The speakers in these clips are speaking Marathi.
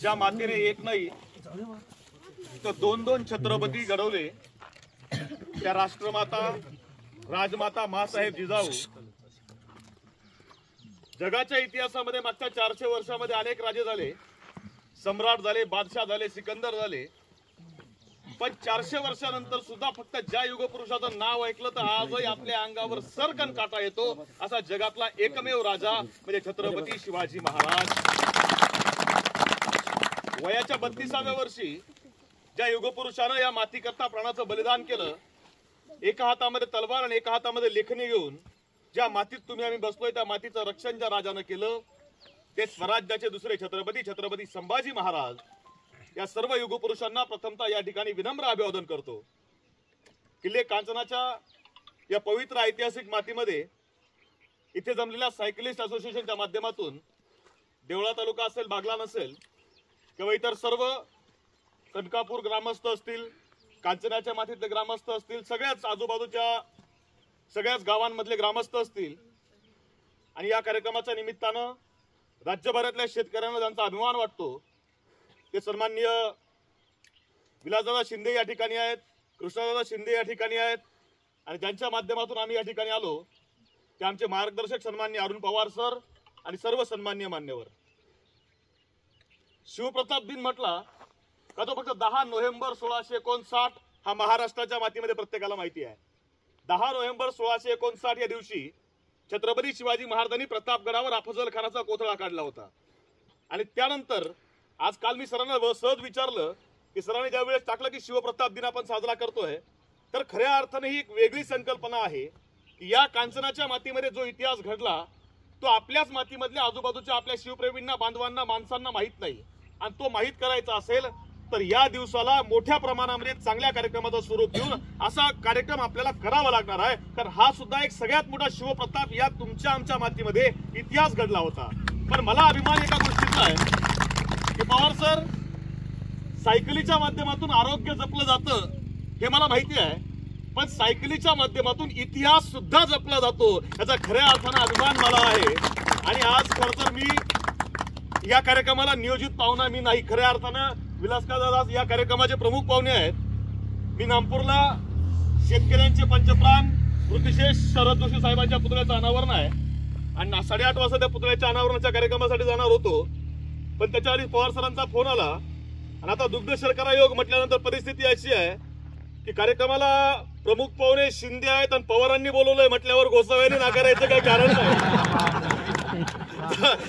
ज्या मातेने एक नाही तर दोन दोन छत्रपती घडवले त्या राष्ट्रमाता राजमाता मासाहेब जिजाऊ जगाच्या इतिहासामध्ये मागच्या 400 वर्षामध्ये अनेक राजे झाले, सम्राट झाले, बादशाह झाले, सिकंदर झाले, पण 400 वर्षानंतर सुद्धा फक्त ज्या युगपुरुषाचं नाव ऐकलं तर आजही आपल्या अंगावर सरकन काटा येतो असा जगातला एकमेव राजा म्हणजे छत्रपती शिवाजी महाराज। वयाच्या 32व्या वर्षी ज्या युगपुरुषानं या मातीकरता प्राणाचं बलिदान केलं, एका हातामध्ये तलवार आणि एका हातामध्ये लेखणी घेऊन ज्या मातीत तुम्ही आम्ही बसलोय त्या मातीचं रक्षण ज्या राजानं केलं ते स्वराज्याचे दुसरे छत्रपती छत्रपती संभाजी महाराज। या सर्व युगपुरुषांना प्रथमतः या ठिकाणी विनम्र अभिवादन करतो। किल्ले कांचनाच्या या पवित्र ऐतिहासिक मातीमध्ये इथे जमलेल्या सायकलिस्ट असोसिएशनच्या माध्यमातून देवळा तालुका असेल, बागला नसेल किंवा इतर सर्व कनकापूर ग्रामस्थ असतील, कांचनाच्या मातीतले ग्रामस्थ असतील, सगळ्याच आजूबाजूच्या सगळ्याच गावांमधले ग्रामस्थ असतील आणि या कार्यक्रमाच्या निमित्तानं राज्यभरातल्या शेतकऱ्यांना ज्यांचा अभिमान वाटतो ते सन्माननीय विलासदादा शिंदे या ठिकाणी आहेत, कृष्णदादा शिंदे या ठिकाणी आहेत आणि ज्यांच्या माध्यमातून आम्ही या ठिकाणी आलो ते आमचे मार्गदर्शक सन्माननीय अरुण पवार सर आणि सर्व सन्माननीय मान्यवर। शिवप्रताप दिन म्हटला का तो फक्त 10 नोव्हेंबर 1659 हा महाराष्ट्राच्या मातीमध्ये प्रत्येकाला माहिती आहे। 10 नोव्हेंबर 1659 या दिवशी छत्रपती शिवाजी महाराजांनी प्रतापगडावर अफजल खानाचा कोथळा काढला होता आणि त्यानंतर आज काल मी सरांना सहज विचारलं की सरांनी ज्या वेळेस टाकलं की शिवप्रताप दिन आपण साजरा करतोय तर खऱ्या अर्थाने ही एक वेगळी संकल्पना आहे की या कांचनाच्या मातीमध्ये जो इतिहास घडला तो आपल्याच मातीमधल्या आजूबाजूच्या आपल्या शिवप्रेमींना, बांधवांना, माणसांना माहित नाही आणि तो माहित करायचा असेल तर या दिवसाला मोठ्या प्रमाणामध्ये चांगल्या कार्यक्रमाचं स्वरूप देऊन असा कार्यक्रम आपल्याला करावा लागणार आहे। कारण हा सुद्धा एक सगळ्यात मोठा शिवप्रताप या तुमच्या आमच्या मातीमध्ये इतिहास घडला होता। पण मला अभिमान एका गोष्टीचा आहे की पवार सर, सायकलीच्या माध्यमातून आरोग्य जपलं जातं हे मला माहिती आहे, पण सायकलीच्या माध्यमातून इतिहास सुद्धा जपला जातो याचा खऱ्या अर्थानं अभिमान मला आहे। आणि आज खरं तर मी या कार्यक्रमाला नियोजित पाहुणा मी नाही, खऱ्या अर्थानं विलासदादा या कार्यक्रमाचे प्रमुख पाहुणे आहेत। मी नागपूरला शेतकऱ्यांचे पंचप्राण ऋतिशेष शरद जोशी साहेबांच्या पुतळ्याचं अनावरण आहे आणि 8:30 वाजता त्या पुतळ्याच्या अनावरणाच्या कार्यक्रमासाठी जाणार होतो, पण त्याच्या आधी पवार सरांचा फोन आला आणि आता दुग्ध शर्करा योग म्हटल्यानंतर परिस्थिती अशी आहे की कार्यक्रमाला प्रमुख पाहुणे शिंदे आहेत आणि पवारांनी बोलवलंय म्हटल्यावर गोसाव्याने नाकारायचं काही कारण नाही।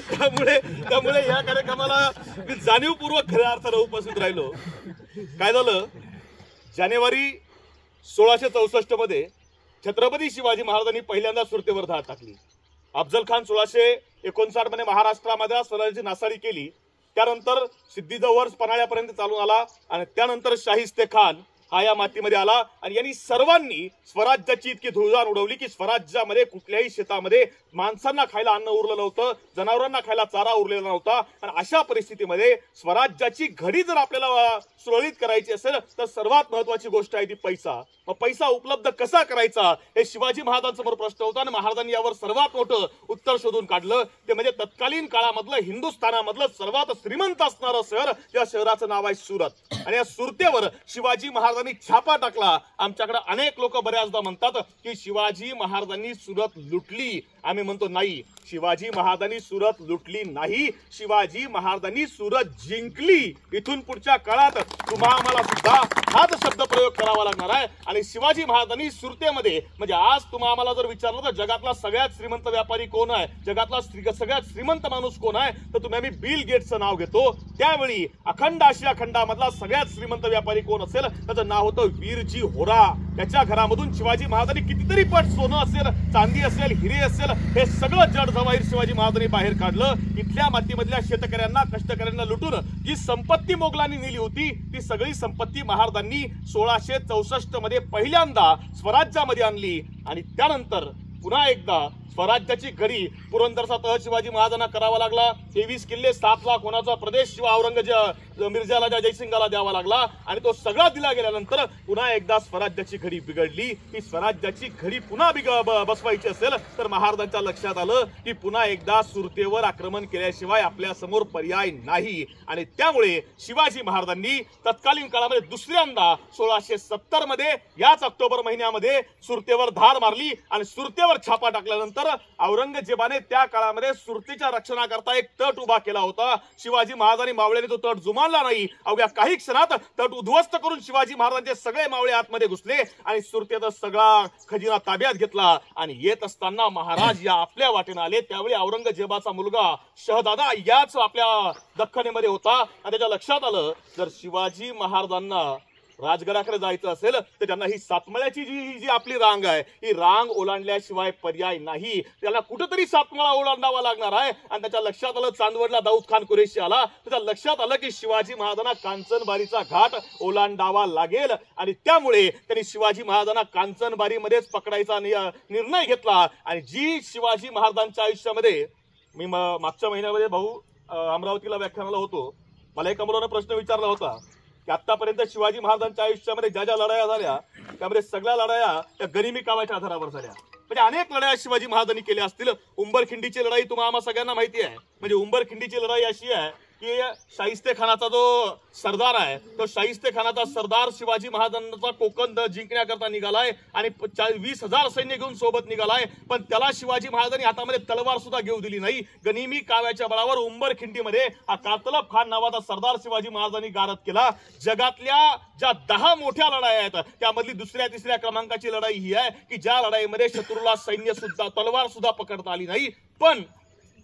त्यामुळे या कार्यक्रमाला मी जाणीवपूर्वक खऱ्या अर्थाने उपस्थित राहिलो। काय झालं, जानेवारी 1664 मध्ये छत्रपती शिवाजी महाराजांनी पहिल्यांदा सुरतेवर धाड टाकली। अफजल खान 1659 मध्ये महाराष्ट्रामध्ये स्वराज्याची नासाडी केली, त्यानंतर सिद्दीचा वर्ष पन्हाळ्यापर्यंत चालून आला आणि त्यानंतर शाहिस्तेखान हा या मातीमध्ये आला आणि यांनी सर्वांनी स्वराज्याची इतकी धुळधाण उडवली की स्वराज्यामध्ये कुठल्याही शेतामध्ये माणसांना खायला अन्न उरलं नव्हतं, जनावरांना खायला चारा उरलेला नव्हता। आणि अशा परिस्थितीमध्ये स्वराज्याची घडी जर आपल्याला सुरळीत करायची असेल तर सर्वात महत्वाची गोष्ट आहे ती पैसा। मग पैसा उपलब्ध कसा करायचा हे शिवाजी महाराजांसमोर प्रश्न होता आणि महाराजांनी यावर सर्वात मोठं उत्तर शोधून काढलं ते म्हणजे तत्कालीन काळामधलं हिंदुस्थानामधलं सर्वात श्रीमंत असणारं शहर, त्या शहराचं नाव आहे सुरत। आणि या सुरतेवर शिवाजी महाराजांनी छापा टाकला। आमच्याकडे अनेक लोक बऱ्याचदा म्हणतात की शिवाजी महाराजांनी सुरत लुटली, आम्ही म्हणतो नाही, शिवाजी महाराजांनी सुरत लुटली नाही, शिवाजी महाराजांनी सुरत जिंकली। इथून पुढच्या काळात तुम्हाला आम्हाला सुद्धा हाच शब्द प्रयोग करावा लागणार आहे। आणि शिवाजी महाराजांनी सुरतेमध्ये म्हणजे आज तुम्हाला आम्हाला जर विचारलं तर जगातला सगळ्यात श्रीमंत व्यापारी कोण आहे, जगातला सगळ्यात श्रीमंत माणूस कोण आहे तर तुम्ही आम्ही बिल गेट्सचं नाव घेतो। त्यावेळी अखंड आशिया खंडामधला सगळ्यात श्रीमंत व्यापारी कोण असेल त्याचं नाव होतं वीरजी होरा। त्याच्या घरामधून शिवाजी महाराजांनी कितीतरी पट सोनं असेल, चांदी असेल, हिरे असेल, हे सगळं जड जवाहीर शिवाजी महाराजांनी बाहेर काढलं। इथल्या मातीमधल्या शेतकऱ्यांना, कष्टकऱ्यांना लुटून जी संपत्ती मोगलांनी नेली होती ती सगळी संपत्ती महाराजांनी 1664 मध्ये पहिल्यांदा स्वराज्यामध्ये आणली आणि त्यानंतर पुन्हा एकदा स्वराज्याची घडी पुरंदरचा तह शिवाजी महाराजांना करावा लागला. 23 किल्ले 7 लाख होण्याचा प्रदेश मिर्झाला जयसिंगाला द्यावा लागला आणि तो सगळा दिला गेल्यानंतर पुन्हा एकदा स्वराज्याची घडी बिघडली. ही स्वराज्याची घडी पुन्हा बसवायची असेल तर महाराजांच्या लक्षात आलं की पुन्हा एकदा सुरतेवर आक्रमण केल्याशिवाय आपल्या समोर पर्याय नाही आणि त्यामुळे शिवाजी महाराजांनी तत्कालीन काळामध्ये दुसऱ्यांदा 1670 मध्ये याच ऑक्टोबर महिन्यामध्ये सुरतेवर धाड मारली आणि सुरतेवर छापा टाकल्यानंतर औरंगजेबाने त्या काळामध्ये सुरतेच्या रक्षणाकरता एक तट उभा केला होता. शिवाजी महाराजांनी मावळ्याने तो तट जुमानला नाही. अवघ्या काही क्षणात तट उद्ध्वस्त करून शिवाजी महाराजांचे सगळे मावळे आतमध्ये घुसले आणि सुरतेचा सगळा खजिना ताब्यात घेतला आणि येत असताना महाराज या आपल्या वाटेने आले. त्यावेळी औरंगजेबाचा मुलगा शहजादा याच आपल्या दख्खनेमध्ये होता आणि त्याच्या लक्षात आलं जर शिवाजी महाराजांना राजगडाकडे जायचं असेल तर त्यांना ही सातमळ्याची जी आपली रांग आहे ही रांग ओलांडल्याशिवाय पर्याय नाही. त्याला कुठेतरी सातमळा ओलांडावा लागणार आहे आणि त्याच्या लक्षात आलं चांदवडला दाऊद खान कुरेशी आला. त्याच्या लक्षात आलं की शिवाजी महाराजांना कांचनबारीचा घाट ओलांडावा लागेल आणि त्यामुळे त्यांनी शिवाजी महाराजांना कांचनबारीमध्येच पकडायचा निर्णय घेतला. आणि जी शिवाजी महाराजांच्या आयुष्यामध्ये मी मागच्या महिन्यामध्ये भाऊ अमरावतीला व्याख्यानाला होतो. मला एका मुलाने प्रश्न विचारला होता की आतापर्यंत शिवाजी महाराजांच्या आयुष्यामध्ये ज्या ज्या लढाया झाल्या त्यामध्ये सगळ्या लढाया त्या गनिमी कावाच्या आधारावर झाल्या. म्हणजे अनेक लढाया शिवाजी महाराजांनी केल्या असतील. उंबरखिंडीची लढाई तुम्हाला सगळ्यांना माहिती आहे. म्हणजे उंबरखिंडीची लढाई अशी आहे की शाहिस्ते खानाचा जो सरदार आहे तो शाहिस्ते खानाचा सरदार शिवाजी महाराजांचा कोकण जिंकण्याकरता निघालाय आणि 20,000 सैन्य घेऊन सोबत निघालाय. पण त्याला शिवाजी महाराजांनी हातामध्ये तलवार सुद्धा घेऊ दिली नाही. गनिमी काव्याच्या बळावर उंबरखिंडीमध्ये हा कातलब खान नावाचा सरदार शिवाजी महाराजांनी गारद केला. जगातल्या ज्या 10 मोठ्या लढाया आहेत त्यामधली 2ऱ्या-3ऱ्या क्रमांकाची लढाई ही आहे की ज्या लढाईमध्ये शत्रूला सैन्य सुद्धा तलवार सुद्धा पकडता आली नाही. पण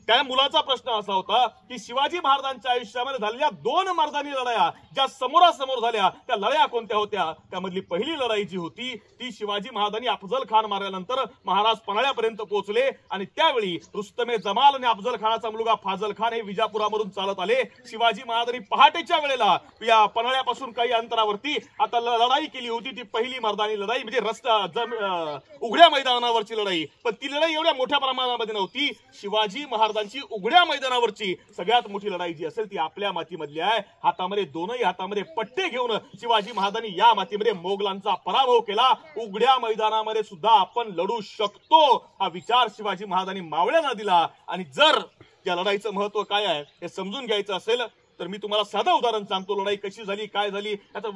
त्या मुलाचा प्रश्न असा होता की शिवाजी महाराजांच्या आयुष्यामध्ये झालेल्या 2 मर्दानी लढाया ज्या समोरासमोर झाल्या त्या लढाया कोणत्या होत्या. त्यामधली पहिली लढाई जी होती ती शिवाजी महाराजांनी अफजल खान मारल्यानंतर महाराज पन्हाळ्यापर्यंत पोहोचले आणि त्यावेळी रुस्तमे जमाल आणि अफजल खानाचा मुलगा फाजल खान हे विजापुरामधून चालत आले. शिवाजी महाराजांनी पहाटेच्या वेळेला या पन्हाळ्यापासून काही अंतरावरती आता लढाई केली होती. ती पहिली मर्दानी लढाई म्हणजे उघड्या मैदानावरची लढाई. पण ती लढाई एवढ्या मोठ्या प्रमाणामध्ये नव्हती. शिवाजी महाराजांची उघड्या मैदानावरची सगळ्यात मोठी लढाई जी असेल ती आपल्या मातीमधली आहे. हातामध्ये दोनही हातामध्ये पट्टे घेऊन शिवाजी महाराजांनी या मातीमध्ये मोगलांचा पराभव केला. उघड्या मैदानामध्ये सुद्धा आपण लढू शकतो हा विचार शिवाजी महाराजांनी मावळ्यांना दिला. आणि जर या लढाईचं महत्व काय आहे हे समजून घ्यायचं असेल तर मी तुम्हाला साधं उदाहरण सांगतो. लढाई कशी झाली काय झाली याचा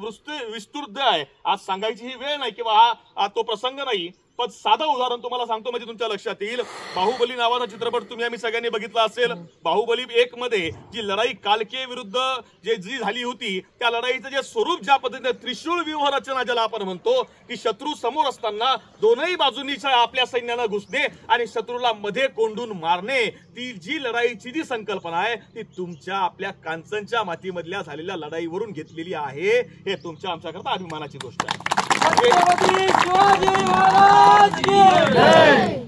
विस्तृत आहे. आज सांगायची ही वेळ नाही किंवा हा तो प्रसंग नाही. पण साधं उदाहरण तुम्हाला सांगतो म्हणजे तुमच्या लक्षात येईल. बाहुबली नावाचा चित्रपट आम्ही सगळ्यांनी बघितला असेल. बाहुबली 1 मध्ये जी लढाई कालके विरुद्ध जी झाली होती त्या लढाईचं जे स्वरूप ज्या पद्धतीने त्रिशूळ व्यूह रचना ज्याला आपण म्हणतो की शत्रू समोर असताना दोनही बाजूंनी आपल्या सैन्यानं घुसणे आणि शत्रूला मध्ये कोंडून मारणे ती जी लढाईची जी संकल्पना आहे ती तुमच्या आपल्या कांचनच्या मातीमधल्या झालेल्या लढाईवरून घेतलेली आहे. हे तुमच्या आमच्याकरता अभिमानाची गोष्ट आहे.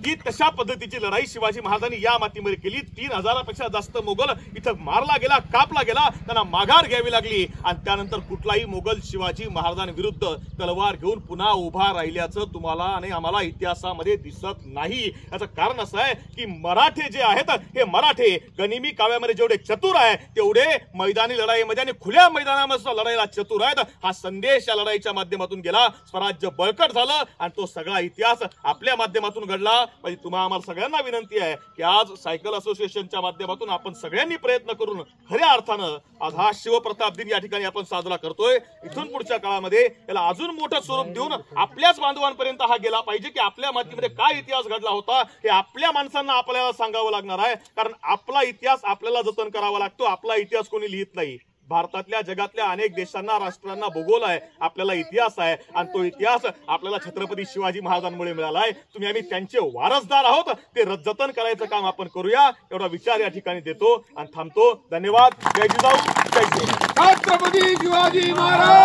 ती तशा पद्धतीची लढाई शिवाजी महाराजांनी या मातीमध्ये केली. 3,000पेक्षा जास्त मोगल इथं मारला गेला कापला गेला. त्यांना माघार घ्यावी लागली आणि त्यानंतर कुठलाही मोगल शिवाजी महाराजांविरुद्ध तलवार घेऊन पुन्हा उभा राहिल्याचं तुम्हाला आणि आम्हाला इतिहासामध्ये दिसत नाही. याचं कारण असं आहे की मराठे जे आहेत हे मराठे गनिमी काव्यामध्ये जेवढे चतुर आहे तेवढे मैदानी लढाईमध्ये आणि खुल्या मैदानामध्ये लढाईला चतुर आहेत. हा संदेश या लढाईच्या माध्यमातून गेला. स्वराज्य बळकट झालं आणि तो सगळा इतिहास आपल्या माध्यमातून घडला. म्हणजे तुम्हाला आम्हाला सगळ्यांना विनंती आहे की आज सायकल असोसिएशनच्या माध्यमातून आपण सगळ्यांनी प्रयत्न करून खऱ्या अर्थानं आज हा शिवप्रताप दिन या ठिकाणी आपण साजरा करतोय. इथून पुढच्या काळामध्ये याला अजून मोठं स्वरूप देऊन आपल्याच बांधवांपर्यंत हा गेला पाहिजे की आपल्या मातीमध्ये काय इतिहास घडला होता हे आपल्या माणसांना आपल्याला सांगावं लागणार आहे. कारण आपला इतिहास आपल्याला जतन करावा लागतो. आपला इतिहास कोणी लिहित नाही. भारतातल्या जगातल्या अनेक देशांना राष्ट्रांना भूगोल आहे आपल्याला इतिहास आहे आणि तो इतिहास आपल्याला छत्रपती शिवाजी महाराजांमुळे मिळाला आहे. तुम्ही आम्ही त्यांचे वारसदार आहोत. ते जतन करायचं काम आपण करूया एवढा विचार या ठिकाणी देतो आणि थांबतो. धन्यवाद. जय जिजाऊ जय शिवराय. छत्रपती शिवाजी महाराज.